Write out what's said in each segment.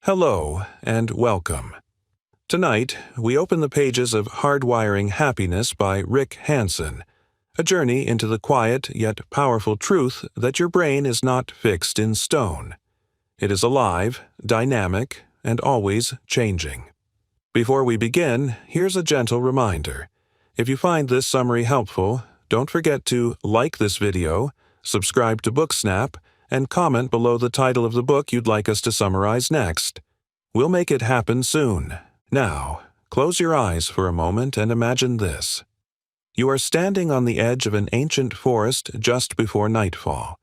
Hello and welcome. Tonight, we open the pages of Hardwiring Happiness by Rick Hanson, a journey into the quiet yet powerful truth that your brain is not fixed in stone. It is alive, dynamic, and always changing. Before we begin, here's a gentle reminder. If you find this summary helpful, don't forget to like this video, subscribe to Booksnap, and comment below the title of the book you'd like us to summarize next. We'll make it happen soon. Now, close your eyes for a moment and imagine this. You are standing on the edge of an ancient forest just before nightfall.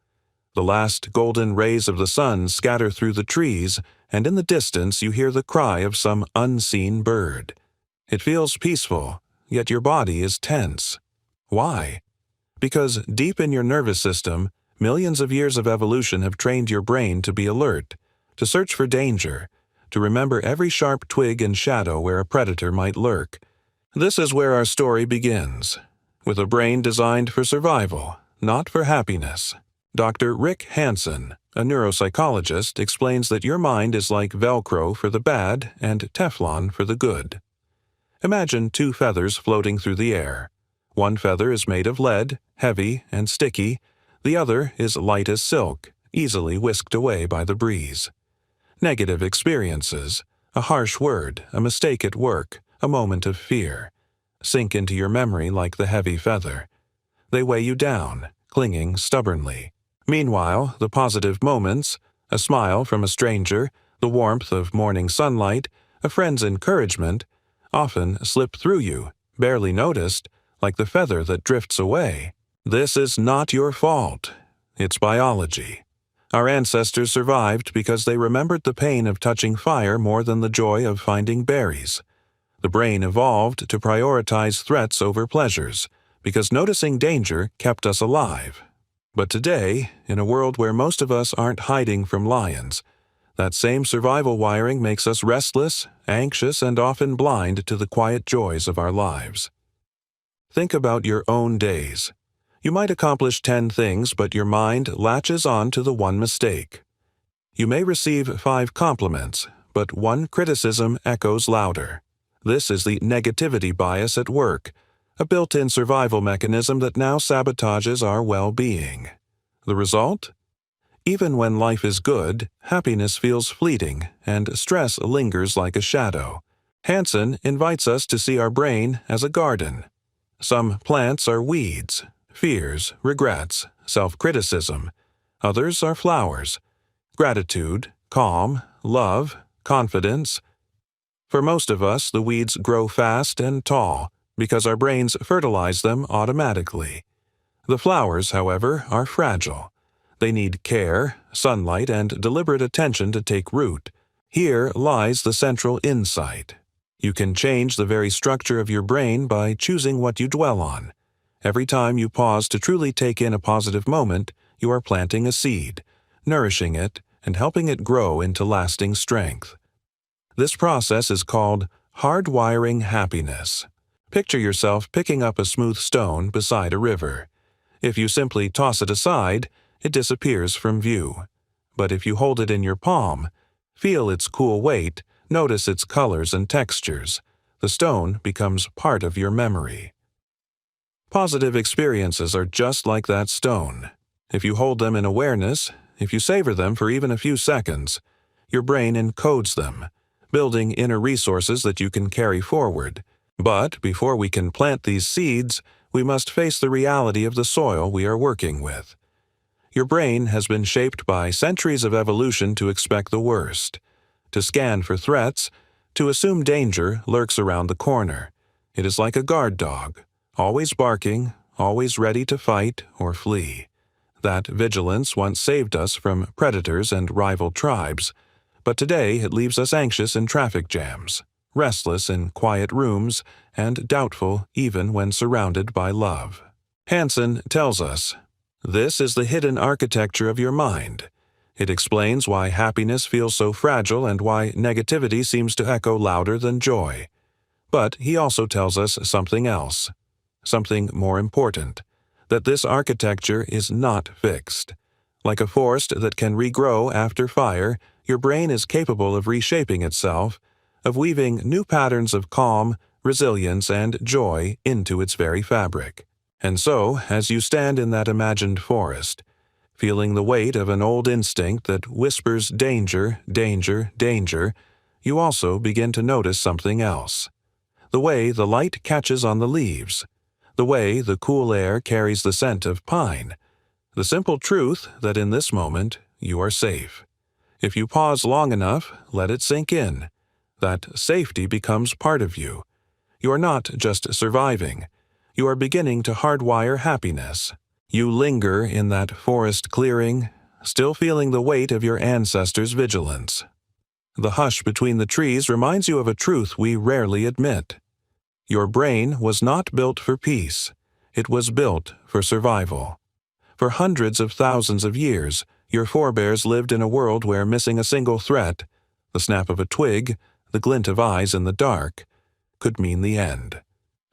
The last golden rays of the sun scatter through the trees, and in the distance you hear the cry of some unseen bird. It feels peaceful, yet your body is tense. Why? Because deep in your nervous system, millions of years of evolution have trained your brain to be alert, to search for danger, to remember every sharp twig and shadow where a predator might lurk. This is where our story begins, with a brain designed for survival, not for happiness. Dr. Rick Hanson, a neuropsychologist, explains that your mind is like Velcro for the bad and Teflon for the good. Imagine two feathers floating through the air. One feather is made of lead, heavy and sticky. The other is light as silk, easily whisked away by the breeze. Negative experiences, a harsh word, a mistake at work, a moment of fear, sink into your memory like the heavy feather. They weigh you down, clinging stubbornly. Meanwhile, the positive moments, a smile from a stranger, the warmth of morning sunlight, a friend's encouragement, often slip through you, barely noticed, like the feather that drifts away. This is not your fault. It's biology. Our ancestors survived because they remembered the pain of touching fire more than the joy of finding berries. The brain evolved to prioritize threats over pleasures, because noticing danger kept us alive. But today, in a world where most of us aren't hiding from lions, that same survival wiring makes us restless, anxious, and often blind to the quiet joys of our lives. Think about your own days. You might accomplish 10 things, but your mind latches on to the one mistake. You may receive 5 compliments, but one criticism echoes louder. This is the negativity bias at work, a built-in survival mechanism that now sabotages our well-being. The result? Even when life is good, happiness feels fleeting, and stress lingers like a shadow. Hanson invites us to see our brain as a garden. Some plants are weeds, fears, regrets, self-criticism. Others are flowers, gratitude, calm, love, confidence. For most of us, the weeds grow fast and tall because our brains fertilize them automatically. The flowers, however, are fragile. They need care, sunlight, and deliberate attention to take root. Here lies the central insight. You can change the very structure of your brain by choosing what you dwell on. Every time you pause to truly take in a positive moment, you are planting a seed, nourishing it, and helping it grow into lasting strength. This process is called hardwiring happiness. Picture yourself picking up a smooth stone beside a river. If you simply toss it aside, it disappears from view. But if you hold it in your palm, feel its cool weight, notice its colors and textures, the stone becomes part of your memory. Positive experiences are just like that stone. If you hold them in awareness, if you savor them for even a few seconds, your brain encodes them, building inner resources that you can carry forward. But before we can plant these seeds, we must face the reality of the soil we are working with. Your brain has been shaped by centuries of evolution to expect the worst, to scan for threats, to assume danger lurks around the corner. It is like a guard dog, always barking, always ready to fight or flee. That vigilance once saved us from predators and rival tribes, but today it leaves us anxious in traffic jams, restless in quiet rooms, and doubtful even when surrounded by love. Hanson tells us, this is the hidden architecture of your mind. It explains why happiness feels so fragile and why negativity seems to echo louder than joy. But he also tells us something else, something more important, that this architecture is not fixed. Like a forest that can regrow after fire, your brain is capable of reshaping itself, of weaving new patterns of calm, resilience, and joy into its very fabric. And so, as you stand in that imagined forest, feeling the weight of an old instinct that whispers danger, danger, danger, you also begin to notice something else. The way the light catches on the leaves, the way the cool air carries the scent of pine, the simple truth that in this moment you are safe. If you pause long enough, let it sink in. That safety becomes part of you. You are not just surviving. You are beginning to hardwire happiness. You linger in that forest clearing, still feeling the weight of your ancestors' vigilance. The hush between the trees reminds you of a truth we rarely admit. Your brain was not built for peace. It was built for survival. For hundreds of thousands of years, your forebears lived in a world where missing a single threat, the snap of a twig, the glint of eyes in the dark, could mean the end.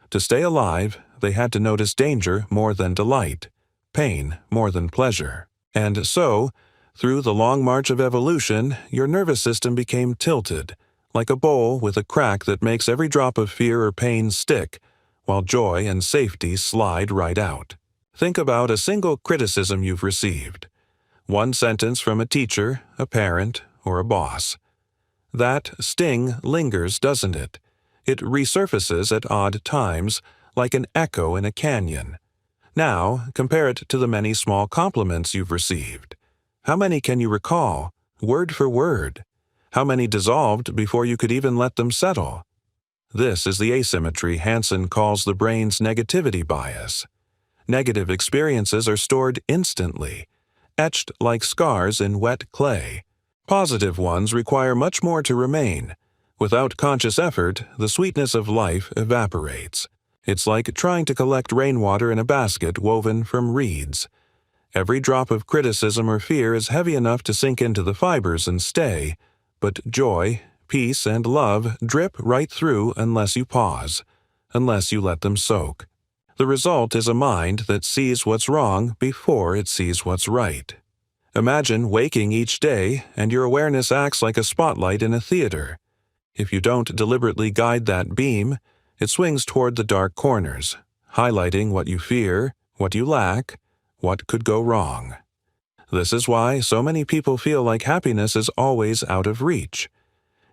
To stay alive, they had to notice danger more than delight, pain more than pleasure. And so, through the long march of evolution, your nervous system became tilted, like a bowl with a crack that makes every drop of fear or pain stick, while joy and safety slide right out. Think about a single criticism you've received. One sentence from a teacher, a parent, or a boss. That sting lingers, doesn't it? It resurfaces at odd times, like an echo in a canyon. Now, compare it to the many small compliments you've received. How many can you recall, word for word? How many dissolved before you could even let them settle? This is the asymmetry Hanson calls the brain's negativity bias. Negative experiences are stored instantly, etched like scars in wet clay. Positive ones require much more to remain. Without conscious effort, the sweetness of life evaporates. It's like trying to collect rainwater in a basket woven from reeds. Every drop of criticism or fear is heavy enough to sink into the fibers and stay, but joy, peace, and love drip right through unless you pause, unless you let them soak. The result is a mind that sees what's wrong before it sees what's right. Imagine waking each day and your awareness acts like a spotlight in a theater. If you don't deliberately guide that beam, it swings toward the dark corners, highlighting what you fear, what you lack, what could go wrong. This is why so many people feel like happiness is always out of reach.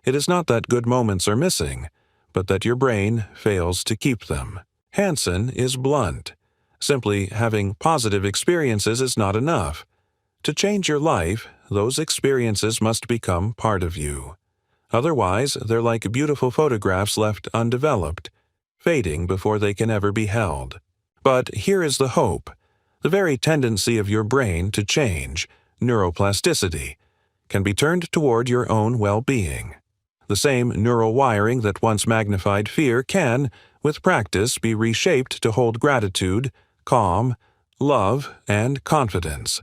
It is not that good moments are missing, but that your brain fails to keep them. Hanson is blunt. Simply having positive experiences is not enough. To change your life, those experiences must become part of you. Otherwise, they're like beautiful photographs left undeveloped, fading before they can ever be held. But here is the hope. The very tendency of your brain to change, neuroplasticity, can be turned toward your own well-being. The same neural wiring that once magnified fear can, with practice, be reshaped to hold gratitude, calm, love, and confidence.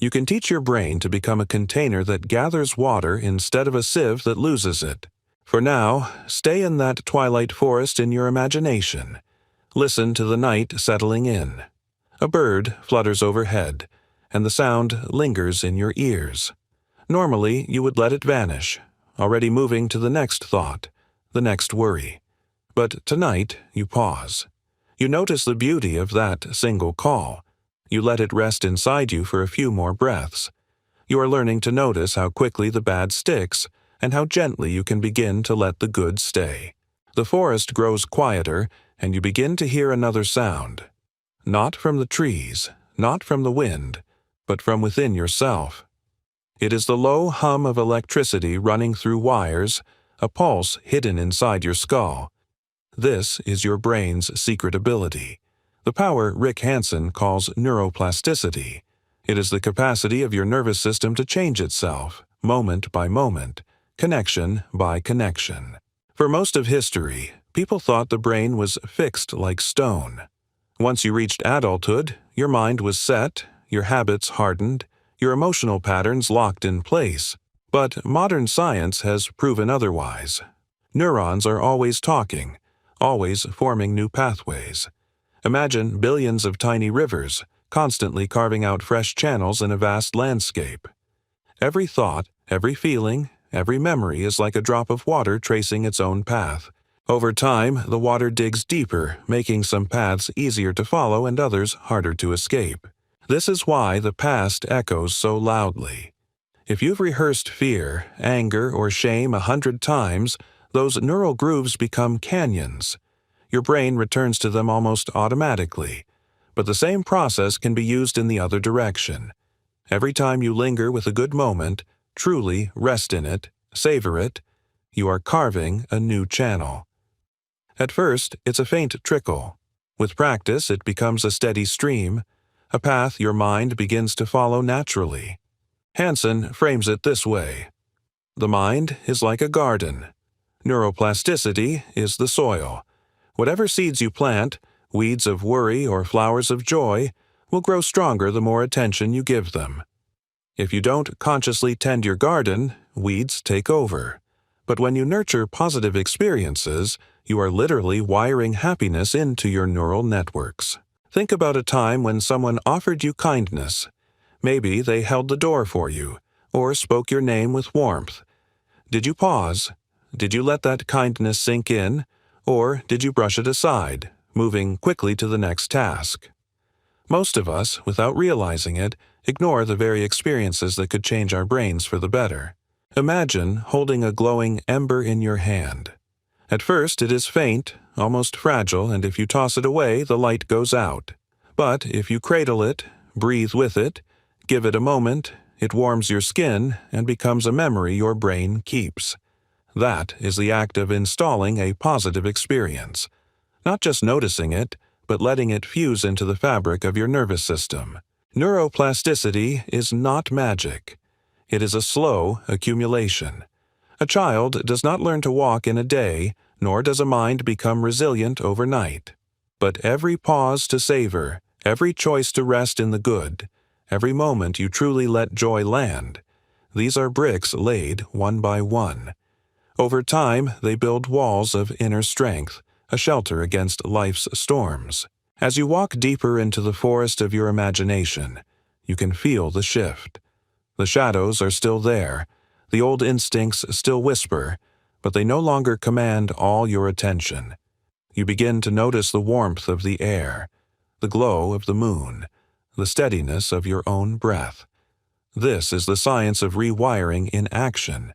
You can teach your brain to become a container that gathers water instead of a sieve that loses it. For now, stay in that twilight forest in your imagination. Listen to the night settling in. A bird flutters overhead, and the sound lingers in your ears. Normally, you would let it vanish, already moving to the next thought, the next worry. But tonight, you pause. You notice the beauty of that single call. You let it rest inside you for a few more breaths. You are learning to notice how quickly the bad sticks and how gently you can begin to let the good stay. The forest grows quieter, and you begin to hear another sound. Not from the trees, not from the wind, but from within yourself. It is the low hum of electricity running through wires, a pulse hidden inside your skull. This is your brain's secret ability. The power Rick Hanson calls neuroplasticity. It is the capacity of your nervous system to change itself, moment by moment, connection by connection. For most of history, people thought the brain was fixed like stone. Once you reached adulthood, your mind was set, your habits hardened, your emotional patterns locked in place. But modern science has proven otherwise. Neurons are always talking, always forming new pathways. Imagine billions of tiny rivers, constantly carving out fresh channels in a vast landscape. Every thought, Every feeling, every memory is like a drop of water tracing its own path. Over time, the water digs deeper, making some paths easier to follow and others harder to escape. This is why the past echoes so loudly. If you've rehearsed fear, anger, or shame 100 times, those neural grooves become canyons. Your brain returns to them almost automatically. But the same process can be used in the other direction. Every time you linger with a good moment, truly rest in it, savor it, you are carving a new channel. At first, it's a faint trickle. With practice, it becomes a steady stream, a path your mind begins to follow naturally. Hanson frames it this way. The mind is like a garden. Neuroplasticity is the soil. Whatever seeds you plant, weeds of worry or flowers of joy, will grow stronger the more attention you give them. If you don't consciously tend your garden, weeds take over. But when you nurture positive experiences, you are literally wiring happiness into your neural networks. Think about a time when someone offered you kindness. Maybe they held the door for you, or spoke your name with warmth. Did you pause? Did you let that kindness sink in? Or did you brush it aside, moving quickly to the next task? Most of us, without realizing it, ignore the very experiences that could change our brains for the better. Imagine holding a glowing ember in your hand. At first it is faint, almost fragile, and if you toss it away, the light goes out. But if you cradle it, breathe with it, give it a moment, it warms your skin and becomes a memory your brain keeps. That is the act of installing a positive experience. Not just noticing it, but letting it fuse into the fabric of your nervous system. Neuroplasticity is not magic. It is a slow accumulation. A child does not learn to walk in a day, nor does a mind become resilient overnight. But every pause to savor, every choice to rest in the good, every moment you truly let joy land, these are bricks laid one by one. Over time, they build walls of inner strength, a shelter against life's storms. As you walk deeper into the forest of your imagination, you can feel the shift. The shadows are still there, the old instincts still whisper, but they no longer command all your attention. You begin to notice the warmth of the air, the glow of the moon, the steadiness of your own breath. This is the science of rewiring in action.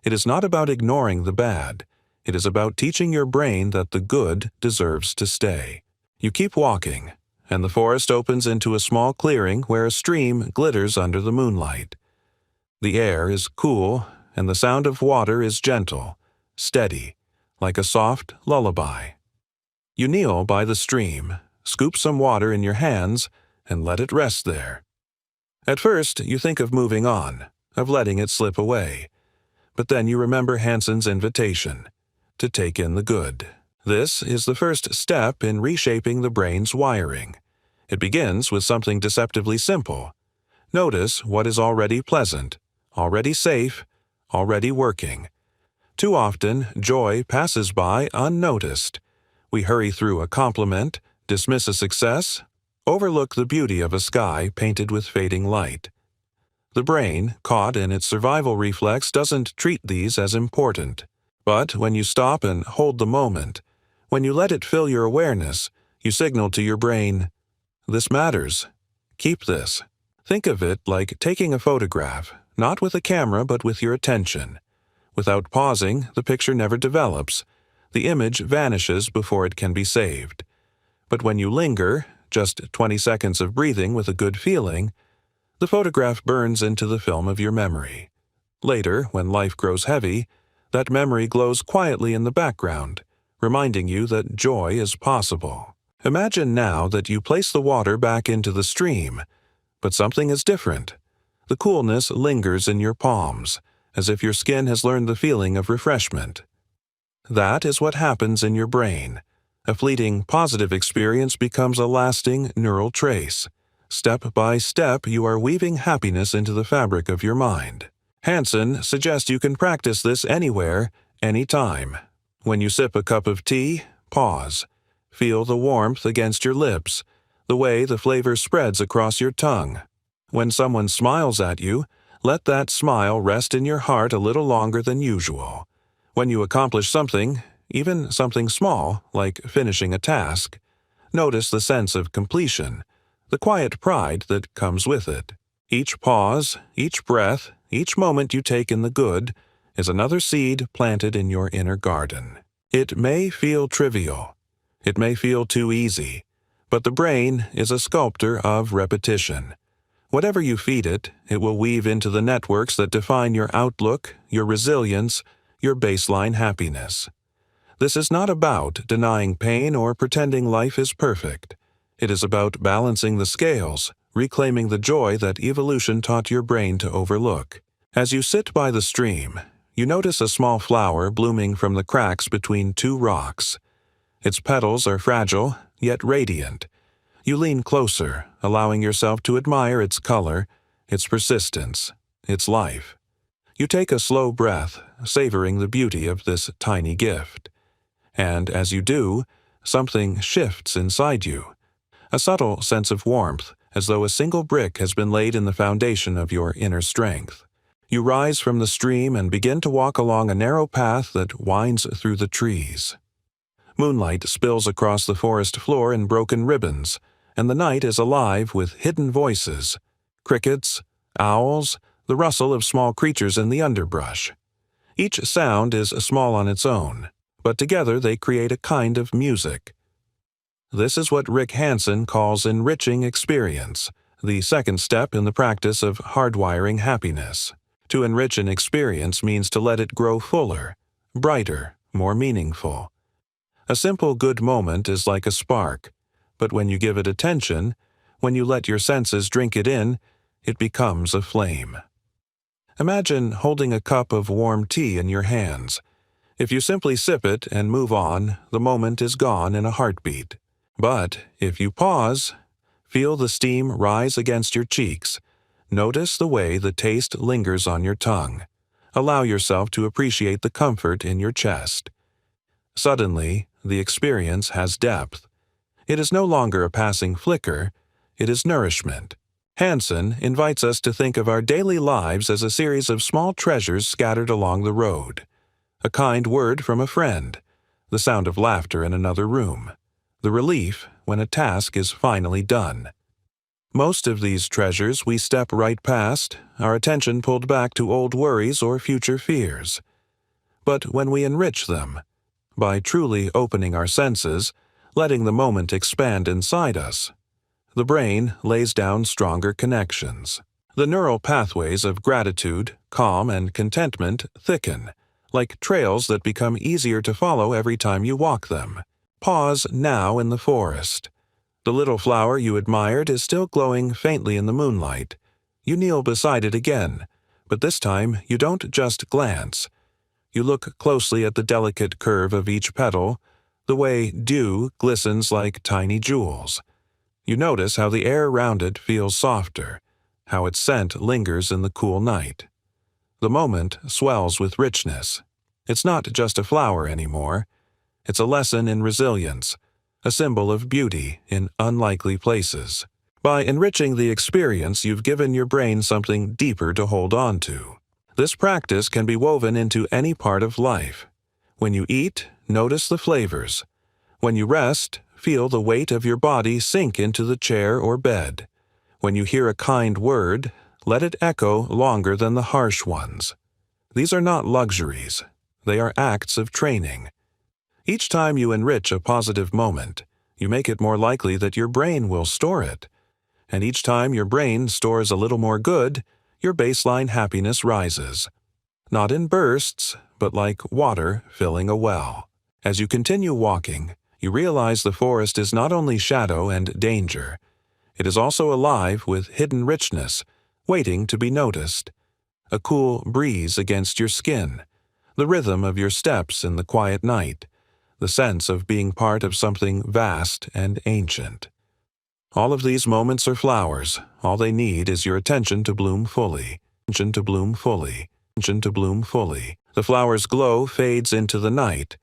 It is not about ignoring the bad. It is about teaching your brain that the good deserves to stay. You keep walking, and the forest opens into a small clearing where a stream glitters under the moonlight. The air is cool, and the sound of water is gentle, steady, like a soft lullaby. You kneel by the stream, scoop some water in your hands, and let it rest there. At first, you think of moving on, of letting it slip away. But then you remember Hanson's invitation, to take in the good. This is the first step in reshaping the brain's wiring. It begins with something deceptively simple. Notice what is already pleasant, already safe, already working. Too often, joy passes by unnoticed. We hurry through a compliment, dismiss a success, overlook the beauty of a sky painted with fading light. The brain, caught in its survival reflex, doesn't treat these as important. But when you stop and hold the moment, when you let it fill your awareness, you signal to your brain, "This matters. Keep this." Think of it like taking a photograph, not with a camera but with your attention. Without pausing, the picture never develops. The image vanishes before it can be saved. But when you linger, just 20 seconds of breathing with a good feeling, the photograph burns into the film of your memory. Later, when life grows heavy, that memory glows quietly in the background, reminding you that joy is possible. Imagine now that you place the water back into the stream, but something is different. The coolness lingers in your palms, as if your skin has learned the feeling of refreshment. That is what happens in your brain. A fleeting positive experience becomes a lasting neural trace. Step by step, you are weaving happiness into the fabric of your mind. Hanson suggests you can practice this anywhere, anytime. When you sip a cup of tea, pause. Feel the warmth against your lips, the way the flavor spreads across your tongue. When someone smiles at you, Let that smile rest in your heart a little longer than usual. When you accomplish something, even something small, like finishing a task, notice the sense of completion, the quiet pride that comes with it. Each pause, each breath, each moment you take in the good is another seed planted in your inner garden. It may feel trivial. It may feel too easy. But the brain is a sculptor of repetition. Whatever you feed it, it will weave into the networks that define your outlook, your resilience, your baseline happiness. This is not about denying pain or pretending life is perfect. It is about balancing the scales, reclaiming the joy that evolution taught your brain to overlook. As you sit by the stream, you notice a small flower blooming from the cracks between two rocks. Its petals are fragile, yet radiant. You lean closer, allowing yourself to admire its color, its persistence, its life. You take a slow breath, savoring the beauty of this tiny gift. And as you do, something shifts inside you. A subtle sense of warmth, as though a single brick has been laid in the foundation of your inner strength. You rise from the stream and begin to walk along a narrow path that winds through the trees. Moonlight spills across the forest floor in broken ribbons, and the night is alive with hidden voices, crickets, owls, the rustle of small creatures in the underbrush. Each sound is small on its own, but together they create a kind of music. This is what Rick Hanson calls enriching experience, the second step in the practice of hardwiring happiness. To enrich an experience means to let it grow fuller, brighter, more meaningful. A simple good moment is like a spark, but when you give it attention, when you let your senses drink it in, it becomes a flame. Imagine holding a cup of warm tea in your hands. If you simply sip it and move on, the moment is gone in a heartbeat. But if you pause, feel the steam rise against your cheeks, notice the way the taste lingers on your tongue, allow yourself to appreciate the comfort in your chest. Suddenly, the experience has depth. It is no longer a passing flicker, it is nourishment. Hanson invites us to think of our daily lives as a series of small treasures scattered along the road. A kind word from a friend, the sound of laughter in another room, the relief when a task is finally done. Most of these treasures we step right past, our attention pulled back to old worries or future fears. But when we enrich them, by truly opening our senses, letting the moment expand inside us, the brain lays down stronger connections. The neural pathways of gratitude, calm, and contentment thicken, like trails that become easier to follow every time you walk them. Pause now in the forest. The little flower you admired is still glowing faintly in the moonlight. You kneel beside it again, but this time you don't just glance. You look closely at the delicate curve of each petal, the way dew glistens like tiny jewels. You notice how the air around it feels softer, how its scent lingers in the cool night. The moment swells with richness. It's not just a flower anymore. It's a lesson in resilience, a symbol of beauty in unlikely places. By enriching the experience, you've given your brain something deeper to hold on to. This practice can be woven into any part of life. When you eat, notice the flavors. When you rest, feel the weight of your body sink into the chair or bed. When you hear a kind word, let it echo longer than the harsh ones. These are not luxuries. They are acts of training. Each time you enrich a positive moment, you make it more likely that your brain will store it. And each time your brain stores a little more good, your baseline happiness rises. Not in bursts, but like water filling a well. As you continue walking, you realize the forest is not only shadow and danger. It is also alive with hidden richness, waiting to be noticed. A cool breeze against your skin, the rhythm of your steps in the quiet night, the sense of being part of something vast and ancient. All of these moments are flowers. All they need is your attention to bloom fully. Attention to bloom fully. Attention to bloom fully. The flower's glow fades into the night,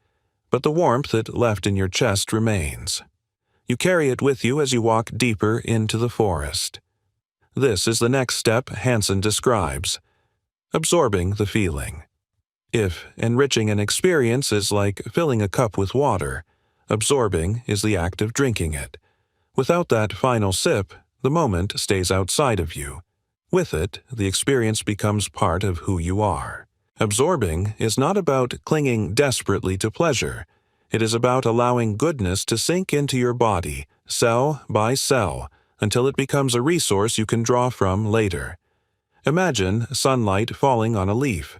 but the warmth it left in your chest remains. You carry it with you as you walk deeper into the forest. This is the next step Hanson describes, Absorbing the feeling. If enriching an experience is like filling a cup with water, absorbing is the act of drinking it. Without that final sip, the moment stays outside of you. With it, the experience becomes part of who you are. Absorbing is not about clinging desperately to pleasure. It is about allowing goodness to sink into your body, cell by cell, until it becomes a resource you can draw from later. Imagine sunlight falling on a leaf.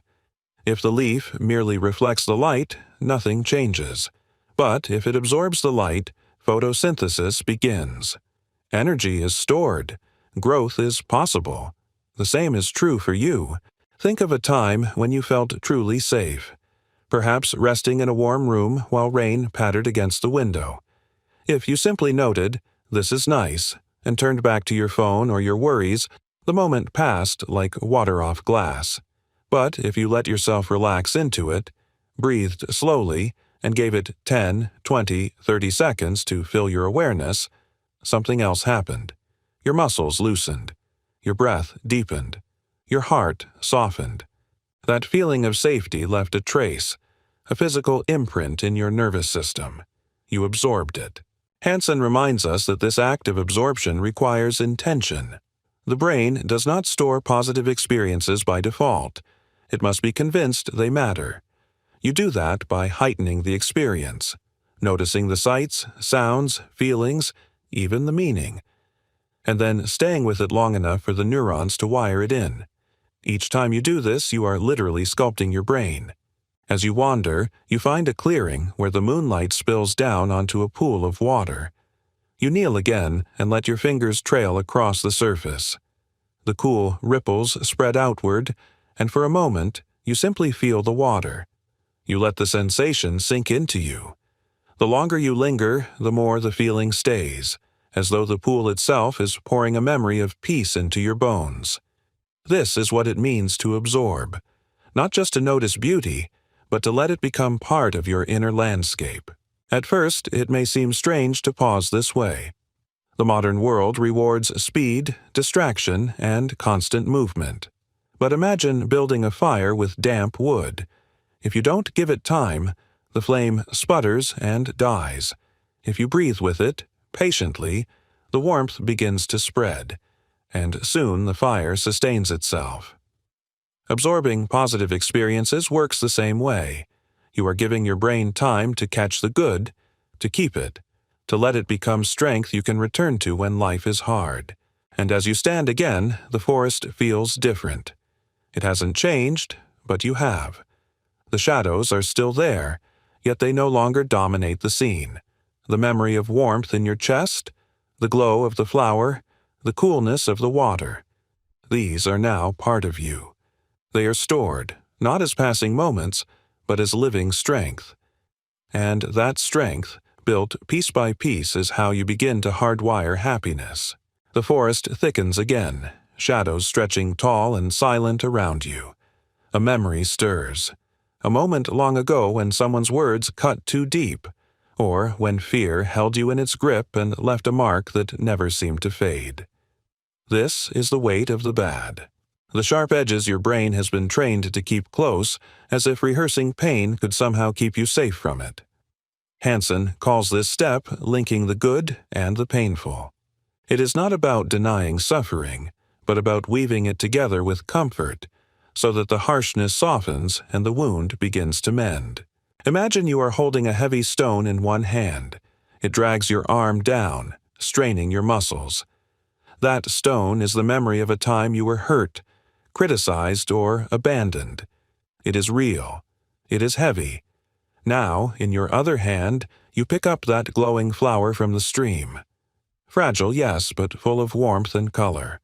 If the leaf merely reflects the light, nothing changes. But if it absorbs the light, photosynthesis begins. Energy is stored. Growth is possible. The same is true for you. Think of a time when you felt truly safe. Perhaps resting in a warm room while rain pattered against the window. If you simply noted, "This is nice," and turned back to your phone or your worries, the moment passed like water off glass. But if you let yourself relax into it, breathed slowly, and gave it 10, 20, 30 seconds to fill your awareness, something else happened. Your muscles loosened. Your breath deepened. Your heart softened. That feeling of safety left a trace, a physical imprint in your nervous system. You absorbed it. Hanson reminds us that this act of absorption requires intention. The brain does not store positive experiences by default. It must be convinced they matter. You do that by heightening the experience, noticing the sights, sounds, feelings, even the meaning, and then staying with it long enough for the neurons to wire it in. Each time you do this, you are literally sculpting your brain. As you wander, you find a clearing where the moonlight spills down onto a pool of water. You kneel again and let your fingers trail across the surface. The cool ripples spread outward, and for a moment, you simply feel the water. You let the sensation sink into you. The longer you linger, the more the feeling stays, as though the pool itself is pouring a memory of peace into your bones. This is what it means to absorb, not just to notice beauty, but to let it become part of your inner landscape. At first, it may seem strange to pause this way. The modern world rewards speed, distraction, and constant movement. But imagine building a fire with damp wood. If you don't give it time, the flame sputters and dies. If you breathe with it, patiently, the warmth begins to spread, and soon the fire sustains itself. Absorbing positive experiences works the same way. You are giving your brain time to catch the good, to keep it, to let it become strength you can return to when life is hard. And as you stand again, the forest feels different. It hasn't changed, but you have. The shadows are still there, yet they no longer dominate the scene. The memory of warmth in your chest, the glow of the flower, the coolness of the water. These are now part of you. They are stored, not as passing moments, but as living strength. And that strength, built piece by piece, is how you begin to hardwire happiness. The forest thickens again, shadows stretching tall and silent around you. A memory stirs. A moment long ago when someone's words cut too deep, or when fear held you in its grip and left a mark that never seemed to fade. This is the weight of the bad. The sharp edges your brain has been trained to keep close, as if rehearsing pain could somehow keep you safe from it. Hanson calls this step linking the good and the painful. It is not about denying suffering, but about weaving it together with comfort, so that the harshness softens and the wound begins to mend. Imagine you are holding a heavy stone in one hand. It drags your arm down, straining your muscles. That stone is the memory of a time you were hurt, criticized, or abandoned. It is real. It is heavy. Now, in your other hand, you pick up that glowing flower from the stream. Fragile, yes, but full of warmth and color.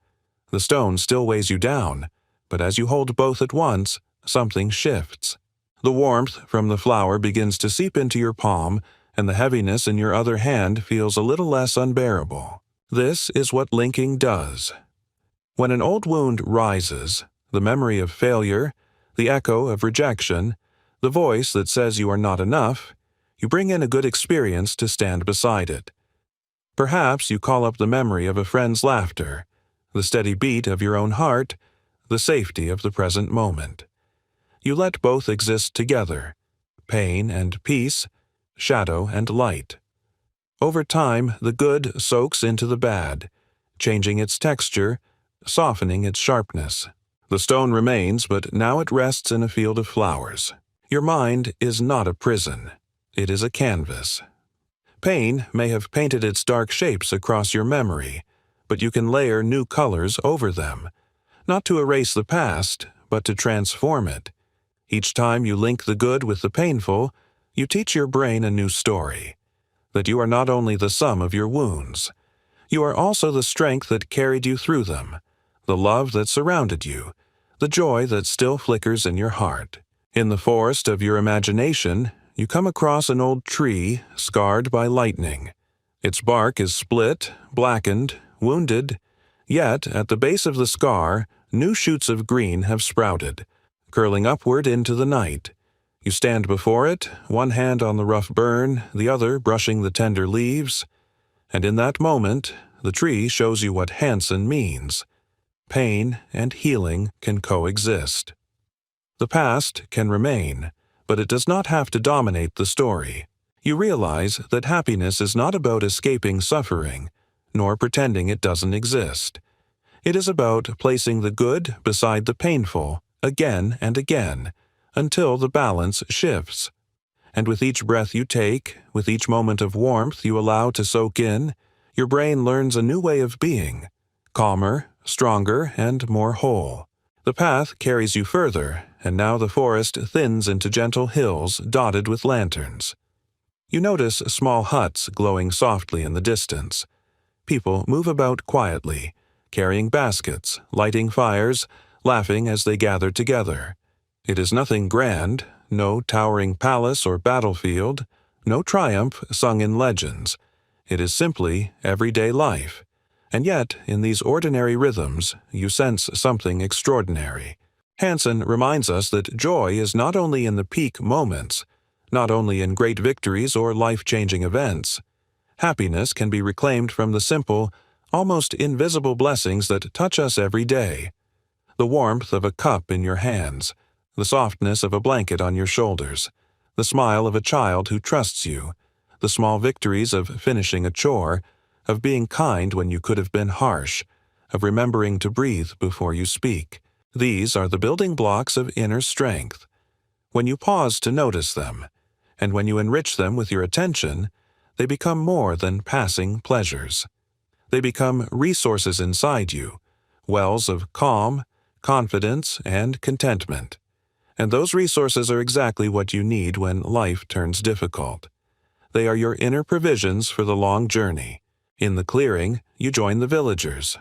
The stone still weighs you down, but as you hold both at once, something shifts. The warmth from the flower begins to seep into your palm, and the heaviness in your other hand feels a little less unbearable. This is what linking does. When an old wound rises, the memory of failure, the echo of rejection, the voice that says you are not enough, you bring in a good experience to stand beside it. Perhaps you call up the memory of a friend's laughter, the steady beat of your own heart, the safety of the present moment. You let both exist together, pain and peace, shadow and light. Over time, the good soaks into the bad, changing its texture, softening its sharpness. The stone remains, but now it rests in a field of flowers. Your mind is not a prison. It is a canvas. Pain may have painted its dark shapes across your memory, but you can layer new colors over them, not to erase the past, but to transform it. Each time you link the good with the painful, you teach your brain a new story, that you are not only the sum of your wounds. You are also the strength that carried you through them, the love that surrounded you, the joy that still flickers in your heart. In the forest of your imagination, you come across an old tree scarred by lightning. Its bark is split, blackened, wounded, yet at the base of the scar, new shoots of green have sprouted, curling upward into the night. You stand before it, one hand on the rough burn, the other brushing the tender leaves, and in that moment, the tree shows you what Hanson means. Pain and healing can coexist. The past can remain, but it does not have to dominate the story. You realize that happiness is not about escaping suffering, nor pretending it doesn't exist. It is about placing the good beside the painful, again and again, until the balance shifts. And with each breath you take, with each moment of warmth you allow to soak in, your brain learns a new way of being, calmer, stronger, and more whole. The path carries you further, and now the forest thins into gentle hills dotted with lanterns. You notice small huts glowing softly in the distance. People move about quietly, carrying baskets, lighting fires, laughing as they gather together. It is nothing grand, no towering palace or battlefield, no triumph sung in legends. It is simply everyday life. And yet, in these ordinary rhythms, you sense something extraordinary. Hanson reminds us that joy is not only in the peak moments, not only in great victories or life-changing events. Happiness can be reclaimed from the simple, almost invisible blessings that touch us every day. The warmth of a cup in your hands, the softness of a blanket on your shoulders, the smile of a child who trusts you, the small victories of finishing a chore, of being kind when you could have been harsh, of remembering to breathe before you speak. These are the building blocks of inner strength. When you pause to notice them, and when you enrich them with your attention, they become more than passing pleasures. They become resources inside you, wells of calm, confidence, and contentment. And those resources are exactly what you need when life turns difficult. They are your inner provisions for the long journey. In the clearing, you join the villagers.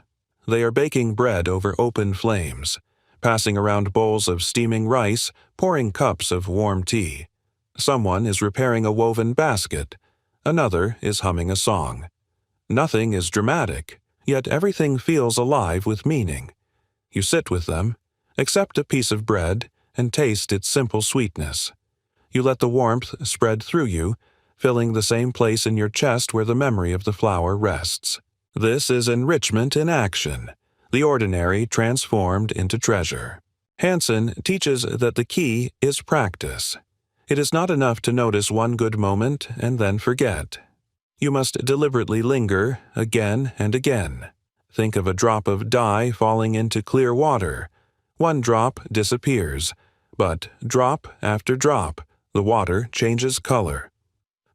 They are baking bread over open flames, passing around bowls of steaming rice, pouring cups of warm tea. Someone is repairing a woven basket. Another is humming a song. Nothing is dramatic, yet everything feels alive with meaning. You sit with them, accept a piece of bread, and taste its simple sweetness. You let the warmth spread through you, filling the same place in your chest where the memory of the flower rests. This is enrichment in action, the ordinary transformed into treasure. Hanson teaches that the key is practice. It is not enough to notice one good moment and then forget. You must deliberately linger again and again. Think of a drop of dye falling into clear water. One drop disappears, but drop after drop, the water changes color.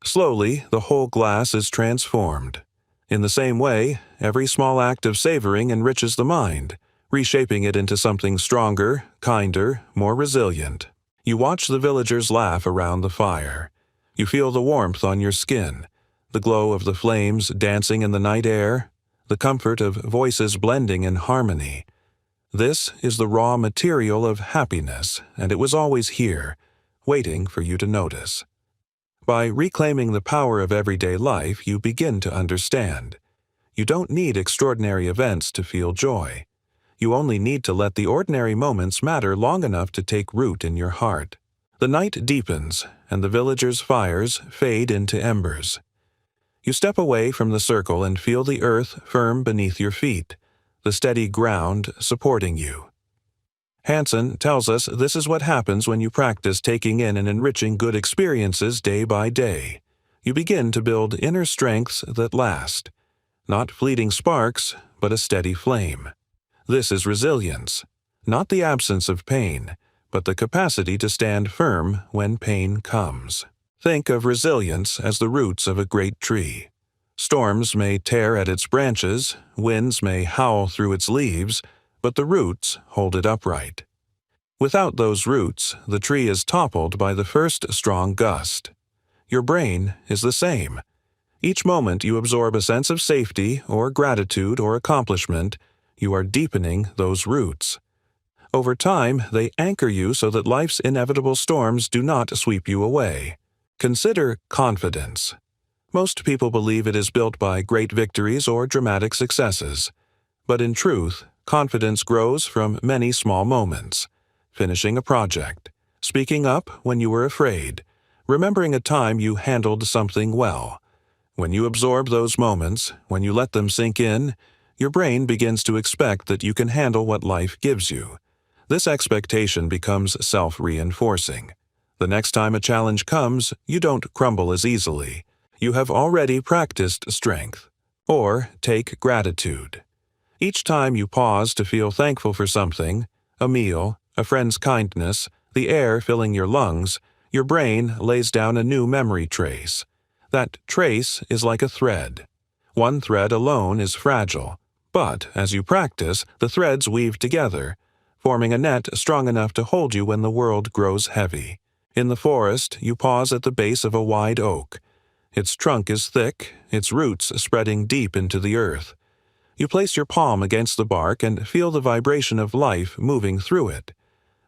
Slowly, the whole glass is transformed. In the same way, every small act of savoring enriches the mind, reshaping it into something stronger, kinder, more resilient. You watch the villagers laugh around the fire. You feel the warmth on your skin, the glow of the flames dancing in the night air, the comfort of voices blending in harmony. This is the raw material of happiness, and it was always here, waiting for you to notice. By reclaiming the power of everyday life, you begin to understand. You don't need extraordinary events to feel joy. You only need to let the ordinary moments matter long enough to take root in your heart. The night deepens, and the villagers' fires fade into embers. You step away from the circle and feel the earth firm beneath your feet, the steady ground supporting you. Hanson tells us this is what happens when you practice taking in and enriching good experiences day by day. You begin to build inner strengths that last. Not fleeting sparks, but a steady flame. This is resilience. Not the absence of pain, but the capacity to stand firm when pain comes. Think of resilience as the roots of a great tree. Storms may tear at its branches, winds may howl through its leaves, but the roots hold it upright. Without those roots, the tree is toppled by the first strong gust. Your brain is the same. Each moment you absorb a sense of safety or gratitude or accomplishment, you are deepening those roots. Over time, they anchor you so that life's inevitable storms do not sweep you away. Consider confidence. Most people believe it is built by great victories or dramatic successes. But in truth, confidence grows from many small moments. Finishing a project, speaking up when you were afraid, remembering a time you handled something well. When you absorb those moments, when you let them sink in, your brain begins to expect that you can handle what life gives you. This expectation becomes self-reinforcing. The next time a challenge comes, you don't crumble as easily. You have already practiced strength. Or take gratitude. Each time you pause to feel thankful for something, a meal, a friend's kindness, the air filling your lungs, your brain lays down a new memory trace. That trace is like a thread. One thread alone is fragile, but as you practice, the threads weave together, forming a net strong enough to hold you when the world grows heavy. In the forest, you pause at the base of a wide oak. Its trunk is thick, its roots spreading deep into the earth. You place your palm against the bark and feel the vibration of life moving through it.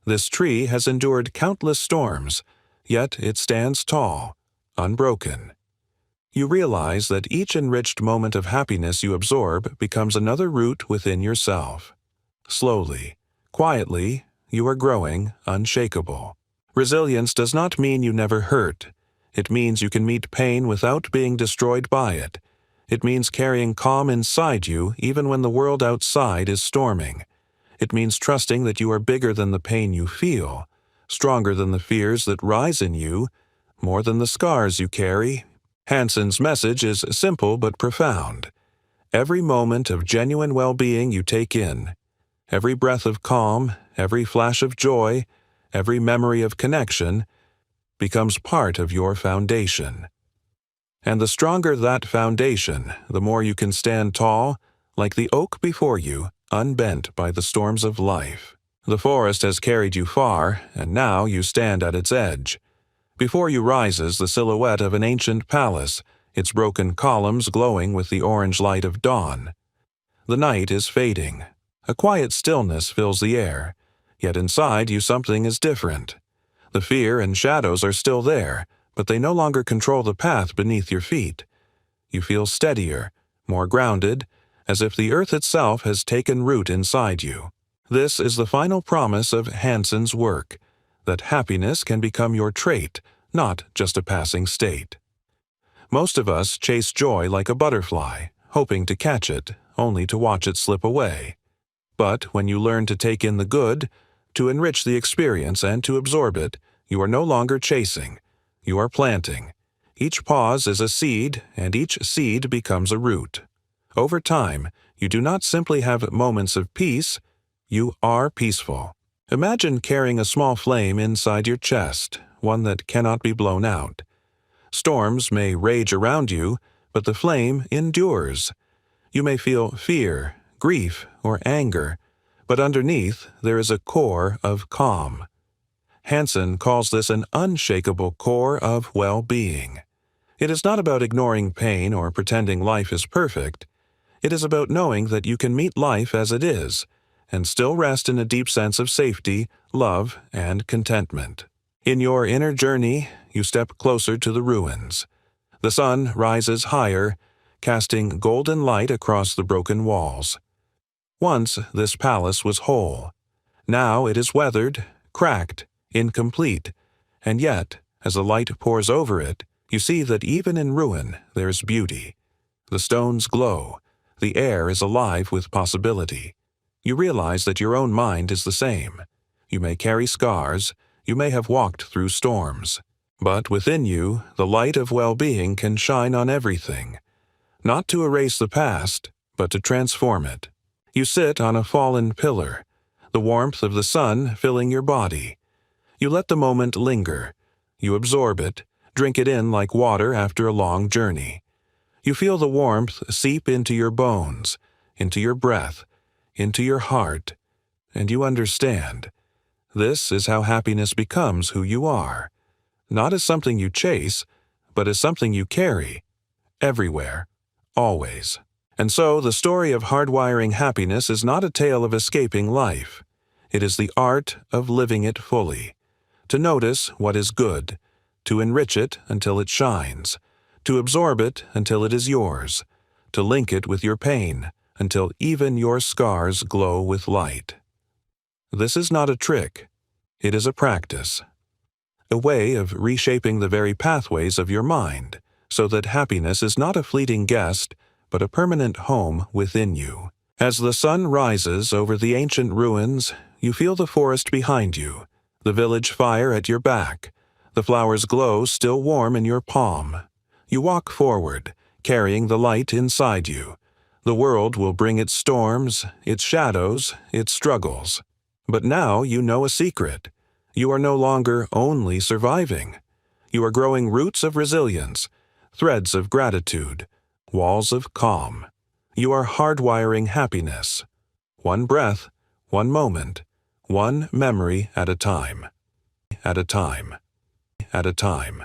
This tree has endured countless storms, yet it stands tall, unbroken. You realize that each enriched moment of happiness you absorb becomes another root within yourself. Slowly, quietly, you are growing unshakable. Resilience does not mean you never hurt. It means you can meet pain without being destroyed by it. It means carrying calm inside you even when the world outside is storming. It means trusting that you are bigger than the pain you feel, stronger than the fears that rise in you, more than the scars you carry. Hanson's message is simple but profound. Every moment of genuine well-being you take in, every breath of calm, every flash of joy, every memory of connection, becomes part of your foundation. And the stronger that foundation, the more you can stand tall, like the oak before you, unbent by the storms of life. The forest has carried you far, and now you stand at its edge. Before you rises the silhouette of an ancient palace, its broken columns glowing with the orange light of dawn. The night is fading. A quiet stillness fills the air, yet inside you something is different. The fear and shadows are still there, but they no longer control the path beneath your feet. You feel steadier, more grounded, as if the earth itself has taken root inside you. This is the final promise of Hanson's work, that happiness can become your trait, not just a passing state. Most of us chase joy like a butterfly, hoping to catch it, only to watch it slip away. But when you learn to take in the good, to enrich the experience and to absorb it, you are no longer chasing. You are planting. Each pause is a seed, and each seed becomes a root. Over time, you do not simply have moments of peace, you are peaceful. Imagine carrying a small flame inside your chest, one that cannot be blown out. Storms may rage around you, but the flame endures. You may feel fear, grief, or anger, but underneath there is a core of calm. Hanson calls this an unshakable core of well-being. It is not about ignoring pain or pretending life is perfect. It is about knowing that you can meet life as it is, and still rest in a deep sense of safety, love, and contentment. In your inner journey, you step closer to the ruins. The sun rises higher, casting golden light across the broken walls. Once this palace was whole. Now it is weathered, cracked, incomplete, and yet, as the light pours over it, you see that even in ruin there is beauty. The stones glow. The air is alive with possibility. You realize that your own mind is the same. You may carry scars. You may have walked through storms. But within you, the light of well-being can shine on everything, not to erase the past, but to transform it. You sit on a fallen pillar, the warmth of the sun filling your body. You let the moment linger. You absorb it, drink it in like water after a long journey. You feel the warmth seep into your bones, into your breath, into your heart, and you understand. This is how happiness becomes who you are, not as something you chase, but as something you carry, everywhere, always. And so the story of hardwiring happiness is not a tale of escaping life. It is the art of living it fully, to notice what is good, to enrich it until it shines, to absorb it until it is yours, to link it with your pain until even your scars glow with light. This is not a trick. It is a practice, a way of reshaping the very pathways of your mind so that happiness is not a fleeting guest but a permanent home within you. As the sun rises over the ancient ruins, you feel the forest behind you, the village fire at your back, the flowers glow still warm in your palm. You walk forward, carrying the light inside you. The world will bring its storms, its shadows, its struggles. But now you know a secret. You are no longer only surviving. You are growing roots of resilience, threads of gratitude, walls of calm. You are hardwiring happiness. One breath, one moment, one memory at a time. At a time. At a time.